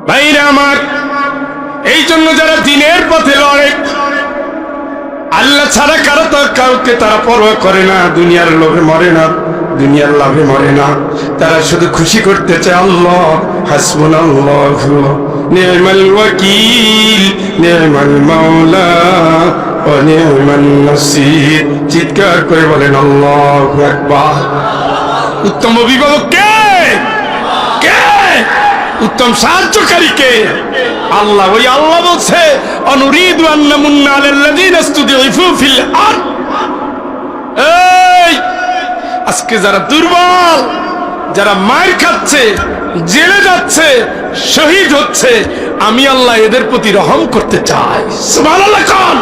ভাইরা আমার, এই জন্য যারা দিনের পথে লড়ে, আল্লাহ ছাড়া কাউকে তারা পরোয়া করে না, দুনিয়ার লোভে মরে না, দুনিয়ার লাভে মরে না, তারা শুধু খুশি করতে চায় আল্লাহ হাসবুনাল্লাহু নি'মাল ওয়াকিল নি'মাল মাওলা ওয়া নি'মান নাসির। চিৎকার করে বলেন আল্লাহু আকবার। উত্তম অভিভাবক কে? কে উত্তম সাহায্যকারী কে? আল্লাহ। ওই আল্লাহ বলছে অনুরিদু আন নামুন্না আলাল্লাযিনা ইসতুদঈফু ফিল আরদ। এই আজকে যারা দুর্বল, যারা মার খাচ্ছে, জেলে যাচ্ছে, শহীদ হচ্ছে, আমি আল্লাহ এদের প্রতি রহম করতে চাই। সুবহানাল্লাহ কোন?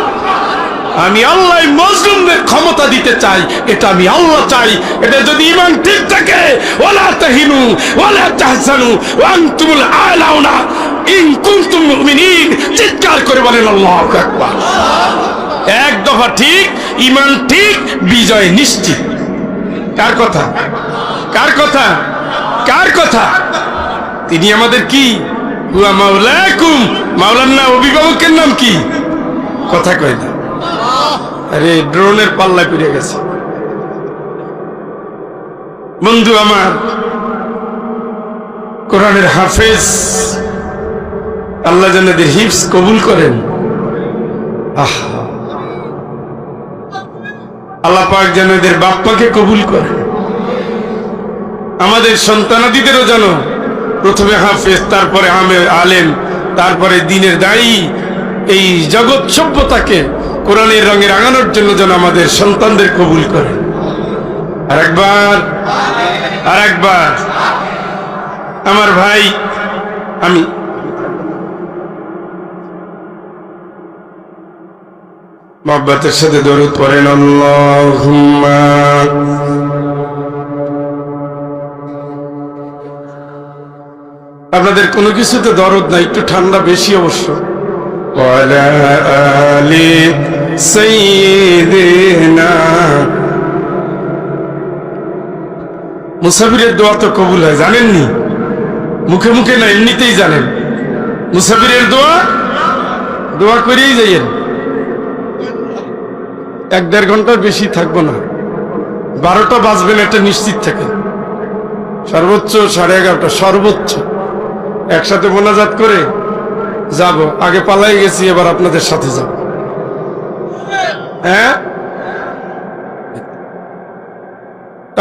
আমি আল্লাহ মজলুমদের ক্ষমতা দিতে চাই, এটা আমি আল্লাহ চাই। এটা যদি ঈমান ঠিক থাকে, ওয়ালা তাহিনু ওয়ালা তাহজানু ওয়া আনতুমুল আলাউনা ইন কুনতুম মুমিনিন। চিৎকার করে বলেন আল্লাহু আকবার। এক দফা ঠিক, ঈমান ঠিক, বিজয় নিশ্চিত। কার কথা? কার কথা? কার কথা? তিনি আমাদের কি? হুয়া মাওলাকুম। মাওলার না অভিভাবকের নাম কি? কথা কয় না। আরে ড্রোনের পাল্লা পড়ে গেছে। বন্ধু আমার, কোরআনের হাফেজ, আল্লাহ যেন এদের হিফজ কবুল করেন। আল্লাহ পাক যেন এদের বাপ্পাকে কবুল করেন। আমাদের সন্তানাদিদেরও যেন প্রথমে হাফেজ, তারপরে আলেম, তারপরে দ্বীনের দায়ী, এই জগৎ সভ্যতাকে কোরআনের রঙে রাঙানোর জন্য যেন আমাদের সন্তানদের কবুল করে। আর একবার আমার ভাই, আমি মহব্বতের সাথে দরুদ পড়েন আল্লাহুম্মা। আপনাদের কোনো কিছুতে দরদ নাই, একটু ঠান্ডা বেশি অবশ্য। ওয়ালা আলি সাইয়্যিদিনা। মুসাফিরের দোয়া তো কবুল হয়, জানেননি? মুখে মুখে না, এমনিতেই জানেন। মুসাফিরের দোয়া করেই যাইয়েন। 1-1.5 ঘন্টার বেশি থাকবো না, 12টা বাজবে না, এটা নিশ্চিত থাকে। সর্বোচ্চ 11:30, সর্বোচ্চ। একসাথে মোনাজাত করে যাব। আগে পালাই গেছি, এবার আপনাদের সাথে যাব। হ্যাঁ,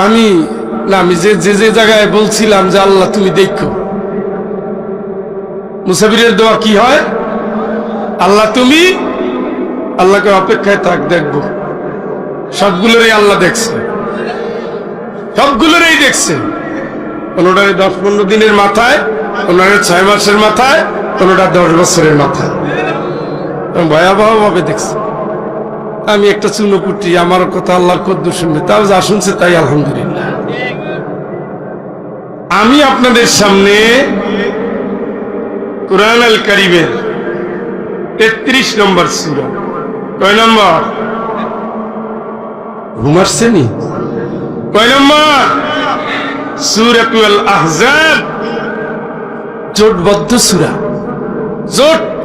আমি যে জায়গায় বলছিলাম যে আল্লাহ তুমি দেখো, মুসাফিরের দোয়া কি হয়? আল্লাহ তুমি, আল্লাহকে অপেক্ষায় থাক, দেখবো। সবগুলোরই আল্লাহ দেখছে, সবগুলোরই দেখছে। কোনোটা 10-15 দিনের মাথায়, কোনোটা 6 মাসের মাথায়, কোনোটা 10 বছরের মাথায়, ভয়াবহ ভাবে দেখছে। আমি একটা চুনোপুটি, আমার কথা আল্লাহর কদ্দুর শুনবে, তাও যা শুনছে তাই আলহামদুলিল্লাহ। আমি আপনাদের সামনে কুরআন আল কারীমের 33 নম্বর সূরা। কয় নম্বর? ঘুমাচ্ছেনি? কয় নম্বর? সূরাতুল আহজাব, জোটবদ্ধ সূরা। জোট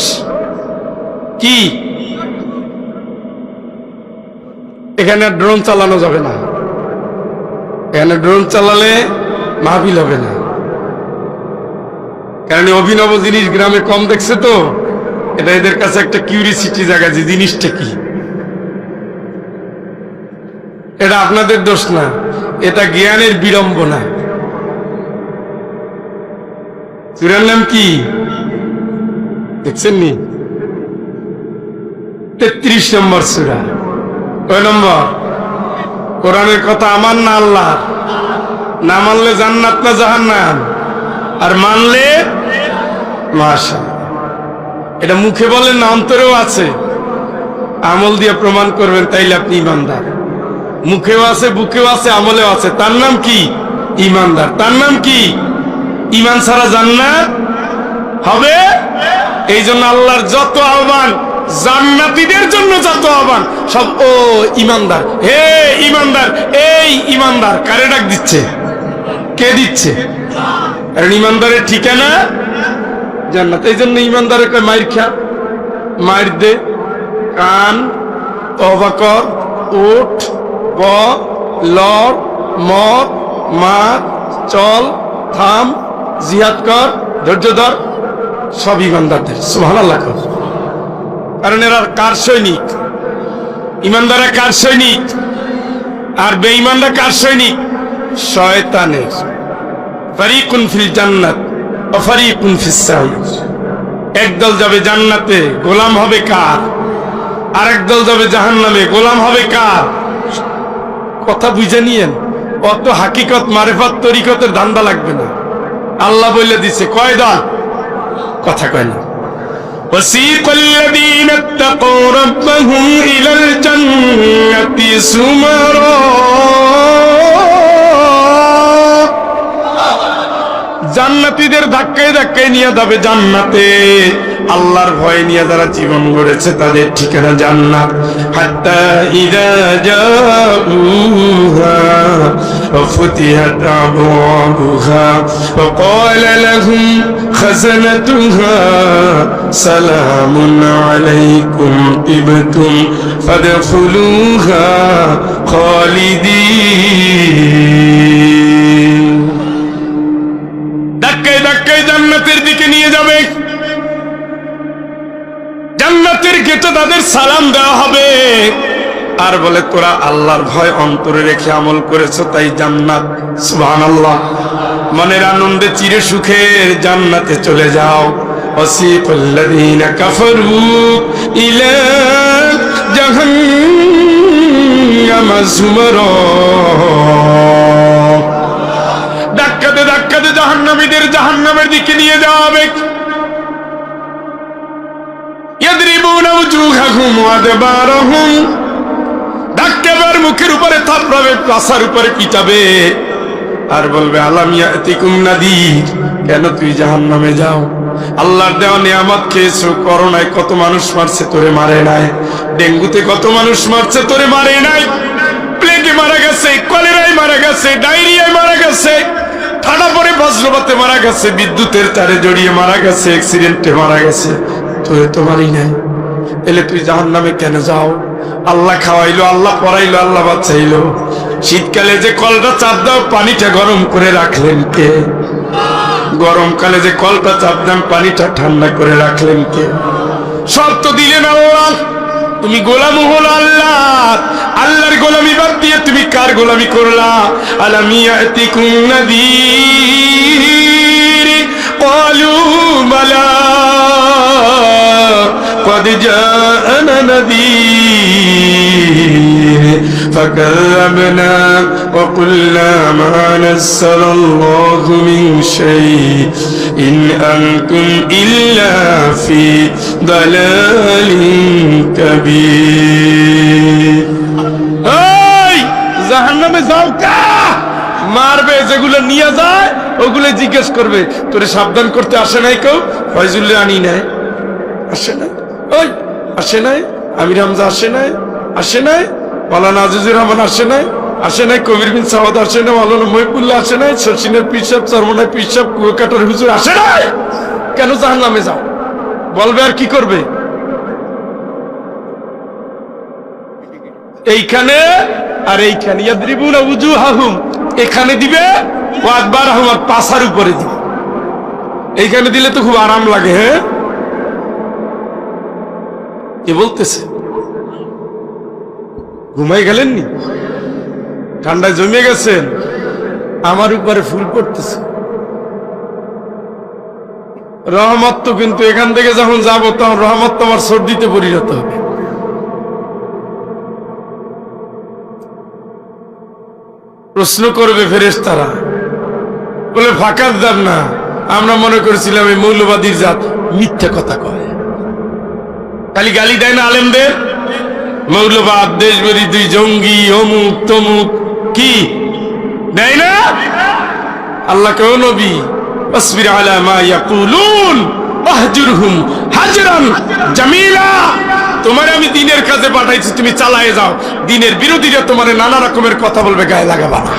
কি? এখানে ড্রোন চালানো যাবে না, এখানে ড্রোন চালালে মাহফিল হবে না। কারণ অভিনব জিনিস গ্রামে কম দেখছে তো, এটা এদের কাছে একটা কিউরিসিটি জায়গা যে জিনিসটা কি। এটা আপনাদের দোষ না, এটা জ্ঞানের বিড়ম্বনা। সূরার নাম কি দেখছেন নি? 33 নম্বর সূরা। কয় নম্বর? কোরআনের কথা আমার না আল্লাহ? না মানলে জান্নাত না জাহান্নাম, আর মানলে মাশাআল্লাহ। এটা মুখে বলেন না, অন্তরেও আছে। আমল দিয়ে প্রমাণ করবেন, তাইলে আপনি ঈমানদার। মুখেও আছে, বুকেও আছে, আমলেও আছে। তার নাম কি? ঈমানদার। তার নাম কি? ঈমান ছাড়া জান্নাত হবে? এই জন্য আল্লাহর যত আহ্বান, জান্নাতীদের জন্য যত আহ্বান, সব ও ঈমানদার, হে ঈমানদার, এই ঈমানদার। কারে ডাক দিচ্ছে? কে দিচ্ছে? কারণ ঈমানদারের ঠিকানা জান্নাত। এই জন্য ইমানদারের কয় মাইর খা, মাইর দে, কান, তওবা কর, উঠ, ব, লড়, মর, মার, চল, থাম, জিহাদ কর, ধৈর্য ধর, সব ইমানদারদের সুবহানাল্লাহ কর। কারণ এরা কার সৈনিক? ইমানদাররা কার সৈনিক? আর বেঈমানরা কার সৈনিক? শয়তানের। ফারিকুন ফিল জান্নাত ওয়া ফারিকুন ফিস সাঈর। একদল যাবে জান্নাতে, গোলাম হবে কার? আরেক দল যাবে জাহান্নামে, গোলাম হবে কার? কথা বুঝে নিয়েন। অত হাকিকত মারিফত তরিকতের ধান্দা লাগবে না। আল্লাহ বলে দিছে কয় দল, কথা কয় না। وسيق الذين اتقوا ربهم إلى الجنة زمرا জান্নাতীদের ধাক্কায় ধাক্কায় নিয়ে যাবে জান্নাতে। আল্লাহর ভয় নিয়ে যারা জীবন গড়েছে তাদের ঠিকানা জান্নাত। হাত্তা ইযা জাউহা ওয়া ফুতিহাত আবওয়াবুহা ওয়া ক্বালা লাহুম খাযানাতুহা সালামুন আলাইকুম তিবতুম ফাদখুলুহা খালিদিন। ধাক্কায় ধাক্কায় জান্নাতের দিকে নিয়ে যাবে। জান্নাতের গেটে তাদের সালাম দেওয়া হবে আর বলে তোরা আল্লাহর ভয় অন্তরে রেখে আমল করেছো তাই জান্নাত। সুবহানাল্লাহ। মনের আনন্দে চিরে সুখের জান্নাতে চলে যাও। ওয়াসিকাল্লাযীনা কাফারু ইলা জাহান্নাম যুমারা। ধাক্কাতে ধাক্কাতে জাহান্নামীদের জাহান্নামের দিকে নিয়ে যাওয়া হবে। ইয়াদরিবুনা উজুহাহুম ওয়া আদবারহুম। ধাক্কাবার মুখের উপরে থাপড়াবে, পাছার উপরে পিটাবে আর বলবে আলাম ইয়াতিকুম নাদির। কেন তুই জাহান্নামে যাও? আল্লাহর দেওয়া নিয়ামত খেয়েছো। করোনায় কত মানুষ মারছে, তোরে মারে নাই। ডেঙ্গুতে কত মানুষ মারছে, তোরে মারে নাই। প্লেগে মারা গেছে, কলেরায় মারা গেছে, ডায়রিয়ায় মারা গেছে, ঠান্ডা পরে বজ্রপাতে মারা গেছে, বিদ্যুতের তারে জড়িয়ে মারা গেছে, অ্যাক্সিডেন্টে মারা গেছে, তোরে তো মারি নাই। এলে তুই জাহান্নামে কেন যাও? আল্লাহ খাওয়াইলো, আল্লাহ পড়াইলো, আল্লাহ বাঁচাইলো। শীতকালে যে কলটা চাপ দাও পানিটা গরম করে রাখলেন কে? গরমকালে যে কলটা চাপ দাম পানিটা ঠান্ডা করে রাখলেন কে? সব তো দিলেন আল্লাহ। তুমি গোলাম হলো আল্লাহ। আল্লাহর গোলামি বাদ দিয়ে তুমি কার গোলামি করলা? আলাম ইয়াতিকুম নাযীর ক্বালু বালা قد جاءنا نذير فكذبنا وقلنا ما نزل الله من شيء إن أنتم إلا في ضلال كبير। জাহান্নামে যাও কা মারবে, যেগুলো নিয়ে যায় ওগুলো জিজ্ঞেস করবে তোরে সাবধান করতে আসে নাই কেউ? ফয়জুল্লাহ আনি নাই, আসে নাই। ওই আসে নাই, আমির হামজা আসে নাই, আসে নাই, মাওলানা আজিজুর রহমান আসে নাই, আসে নাই, কবির বিন সাওয়াদ আসে নাই, মাওলানা মহিবুল্লাহ আসে নাই, শচীনের পীর সাহেব, চরমনায় পীর সাহেব, কুয়াকাটার হুজুর আসে নাই। কেন জাহান্নামে যাও? বলবে আর কি করবে? এইখানে আর এইখানে ইয়াদরিবুনা উজুহাহুম, এখানে দিবে, ওয়া আদবারহুম, আর পাছার উপরে দিবে। এইখানে দিলে তো খুব আরাম লাগে। হ্যাঁ, কি বলতেছে? ঘুমাই গেলেন নি? ঠান্ডায় জমে গেছেন? আমার উপরে ফুল পড়তেছে। রহমত তো কিন্তু এখান থেকে যখন যাবো তখন রহমত তো আমার সর্দিতে পরিণত হবে। প্রশ্ন করবে ফেরেশতারা, বলে ফাঁকার দাম না, আমরা মনে করেছিলাম এই মৌলবাদীর জাত মিথ্যা কথা কয়, খালি গালি দেয় না আলেমদের? মৌলবাদ, দেশবিরোধী, জঙ্গি, অমুক তমুক, কি দেয় না? আল্লাহ কেউ নবী আসবির আলা মা ইয়াকুলুন ওয়াহজুরহুম হাজরান জামিলা। তোমার আমি দিনের কাজে পাঠাইছি, তুমি চালায়ে যাও। দিনের বিরোধীরা তোমার নানা রকমের কথা বলবে, গায়ে লাগাবা না।